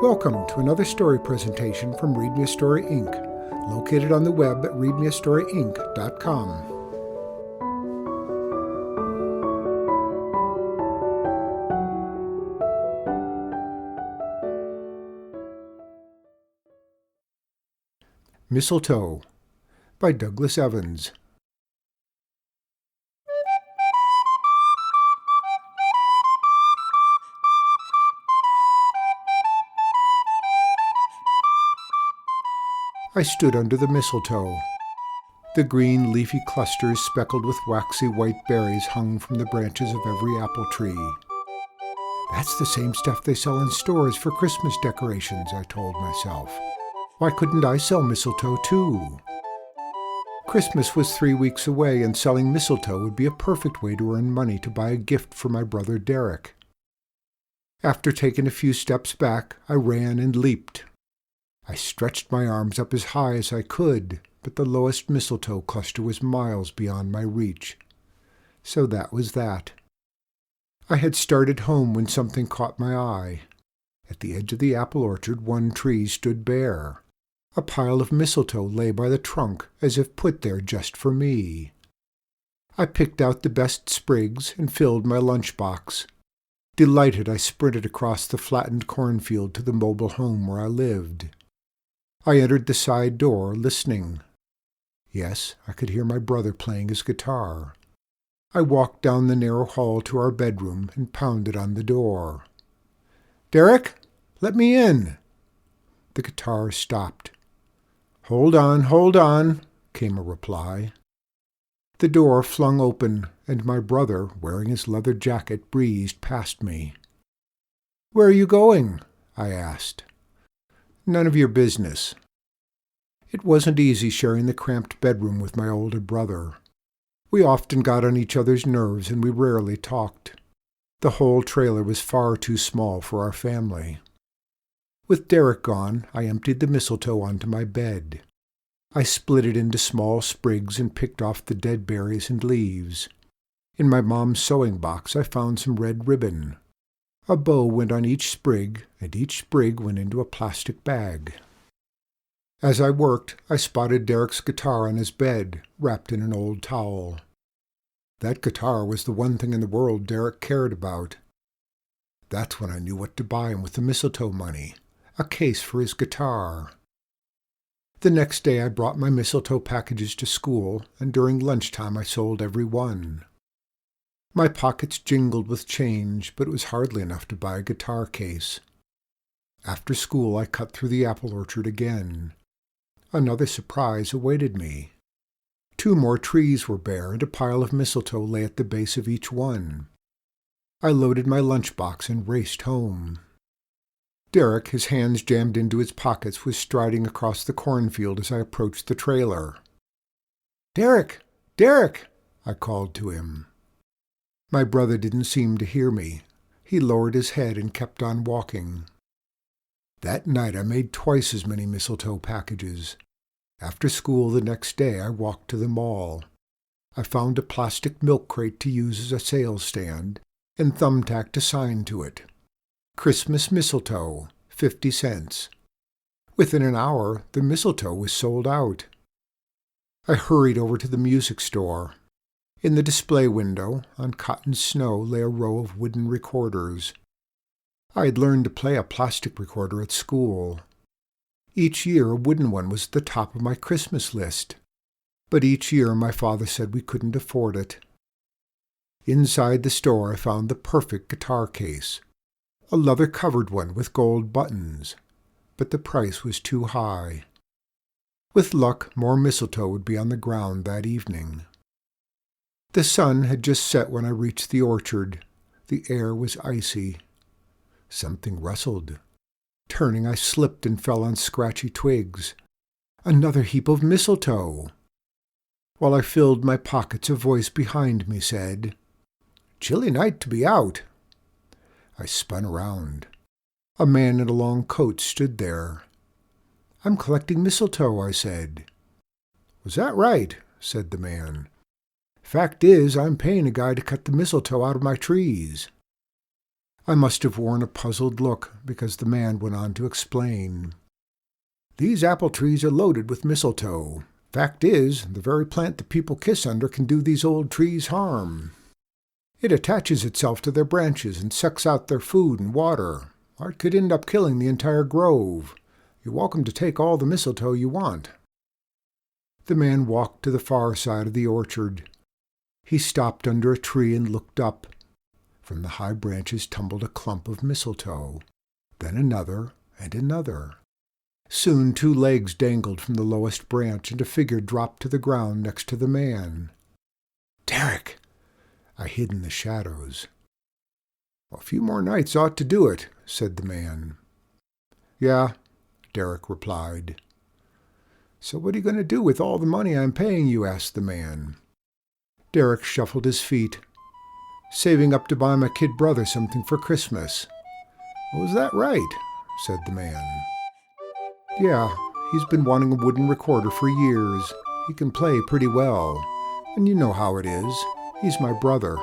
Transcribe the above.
Welcome to another story presentation from Read Me a Story Inc., located on the web at readmeastoryinc.com. Mistletoe by Douglas Evans. I stood under the mistletoe. The green leafy clusters speckled with waxy white berries hung from the branches of every apple tree. That's the same stuff they sell in stores for Christmas decorations, I told myself. Why couldn't I sell mistletoe too? Christmas was 3 weeks away, and selling mistletoe would be a perfect way to earn money to buy a gift for my brother Derek. After taking a few steps back, I ran and leaped. I stretched my arms up as high as I could, but the lowest mistletoe cluster was miles beyond my reach. So that was that. I had started home when something caught my eye. At the edge of the apple orchard, one tree stood bare. A pile of mistletoe lay by the trunk, as if put there just for me. I picked out the best sprigs and filled my lunchbox. Delighted, I sprinted across the flattened cornfield to the mobile home where I lived. I entered the side door, listening. Yes, I could hear my brother playing his guitar. I walked down the narrow hall to our bedroom and pounded on the door. "Derek, let me in." The guitar stopped. Hold on," came a reply. The door flung open, and my brother, wearing his leather jacket, breezed past me. "Where are you going?" I asked. "None of your business." It wasn't easy sharing the cramped bedroom with my older brother. We often got on each other's nerves, and we rarely talked. The whole trailer was far too small for our family. With Derek gone, I emptied the mistletoe onto my bed. I split it into small sprigs and picked off the dead berries and leaves. In my mom's sewing box, I found some red ribbon. A bow went on each sprig, and each sprig went into a plastic bag. As I worked, I spotted Derek's guitar on his bed, wrapped in an old towel. That guitar was the one thing in the world Derek cared about. That's when I knew what to buy him with the mistletoe money. A case for his guitar. The next day I brought my mistletoe packages to school, and during lunchtime I sold every one. My pockets jingled with change, but it was hardly enough to buy a guitar case. After school I cut through the apple orchard again. Another surprise awaited me. 2 more trees were bare, and a pile of mistletoe lay at the base of each one. I loaded my lunchbox and raced home. Derek, his hands jammed into his pockets, was striding across the cornfield as I approached the trailer. "Derek! Derek!" I called to him. My brother didn't seem to hear me. He lowered his head and kept on walking. That night I made twice as many mistletoe packages. After school the next day I walked to the mall. I found a plastic milk crate to use as a sales stand and thumbtacked a sign to it. Christmas mistletoe, 50 cents. Within an hour, the mistletoe was sold out. I hurried over to the music store. In the display window, on cotton snow, lay a row of wooden recorders. I had learned to play a plastic recorder at school. Each year a wooden one was at the top of my Christmas list, but each year my father said we couldn't afford it. Inside the store I found the perfect guitar case. A leather-covered one with gold buttons, but the price was too high. With luck, more mistletoe would be on the ground that evening. The sun had just set when I reached the orchard. The air was icy. Something rustled. Turning, I slipped and fell on scratchy twigs. Another heap of mistletoe. While I filled my pockets, a voice behind me said, "Chilly night to be out." I spun around. A man in a long coat stood there. "I'm collecting mistletoe," I said. "Was that right?" said the man. "Fact is, I'm paying a guy to cut the mistletoe out of my trees." I must have worn a puzzled look, because the man went on to explain. These apple trees are loaded with mistletoe. Fact is, the very plant that people kiss under can do these old trees harm. It attaches itself to their branches and sucks out their food and water, or it could end up killing the entire grove. You're welcome to take all the mistletoe you want. The man walked to the far side of the orchard. He stopped under a tree and looked up. From the high branches tumbled a clump of mistletoe, then another and another. Soon 2 legs dangled from the lowest branch, and a figure dropped to the ground next to the man. "Derek!" I hid in the shadows. "A few more nights ought to do it," said the man. "Yeah," Derek replied. "So what are you going to do with all the money I'm paying you?" asked the man. Derek shuffled his feet. "Saving up to buy my kid brother something for Christmas." "Was that right?" said the man. "Yeah, he's been wanting a wooden recorder for years. He can play pretty well. And you know how it is. He's my brother."